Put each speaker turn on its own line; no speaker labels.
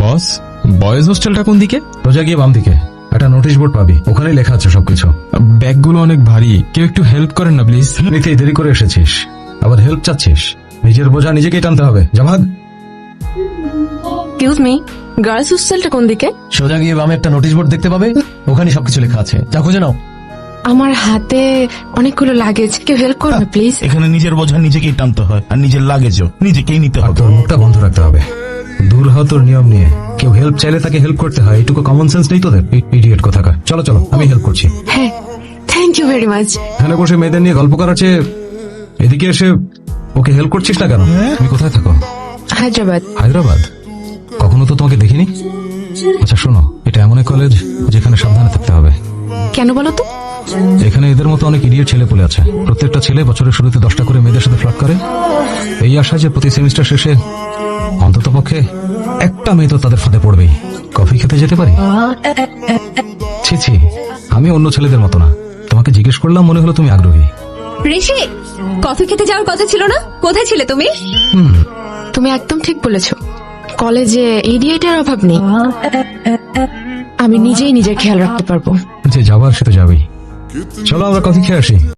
বস, boys হোস্টেলটা কোন দিকে?
সোজা গিয়ে বাম দিকে একটা নোটিশ বোর্ড পাবি, ওখানেই লেখা আছে সবকিছু।
ব্যাগগুলো অনেক ভারী, কেউ একটু হেল্প করেন না প্লিজ।
এমনিতেই দেরি করে এসেছিস, আবার হেল্প চাচ্ছিস? নিজের বোঝা নিজেকেই টানতে হবে, যা ভাগ।
এক্সকিউজ মি, গার্লস হোস্টেলটা কোন দিকে?
সোজা গিয়ে বামে একটা নোটিশ বোর্ড দেখতে পাবে, ওখানে সবকিছু লেখা আছে, যা খুঁজে নাও।
আমার হাতে অনেকগুলো লাগেজ, কেউ হেল্প করো না প্লিজ।
এখানে নিজের বোঝা নিজেকেই টানতে হয়, আর নিজের লাগেজও নিজেকেই নিতে
আর
হবে।
তোর মুখটা বন্ধ রাখতে হবে। দূর হ তোর নিয়ম নিয়ে, কেউ হেল্প চাইলে তাকে হেল্প করতে হয়, এটুকু কমন সেন্স নেই তোদের? ইডিয়েট কোথাকার। চলো চলো, আমি হেল্প করছি।
হ্যাঁ, থ্যাংক ইউ ভেরি মাচ।
এখানে বসে মেয়েদের নিয়ে গল্প করার চেয়ে এদিকে এসে ওকে হেল্প করছিস না কেন? তুমি কোথায় থাকো?
হায়দ্রাবাদ।
হায়দ্রাবাদ? কখনো তো তোমাকে দেখিনি। আচ্ছা শোনো, এটা এমন এক কলেজ যেখানে সাবধানে থাকতে হবে।
কেন বলো তো?
এখানে এদের মতো অনেক ইডিয়েট ছেলে পড়ে আছে। প্রত্যেকটা ছেলে বছরের শুরুতে 10টা করে মেয়েদের সাথে ফ্লার্ট করে, এই আশা যে প্রতি সেমিস্টার শেষে অন্তত পক্ষে একটা মেয়ে তো তাদের ফাঁদে পড়বেই। কফি খেতে যেতে পারি? ছি ছি, আমি অন্য ছেলেদের মতো না। তোমাকে জিজ্ঞেস করলাম, মনে হলো তুমি আগ্রহী।
ঋষি, কফি খেতে যাওয়ার কথা ছিল না? কোথায় ছিলে তুমি?
তুমি একদম ঠিক বলেছো, কলেজে ইডিয়েটের অভাব নেই। আমি নিজেই নিজের খেয়াল রাখতে পারবো।
যে যাবার সে তো যাবেই। চলো আমরা কফি খেয়ে আসি।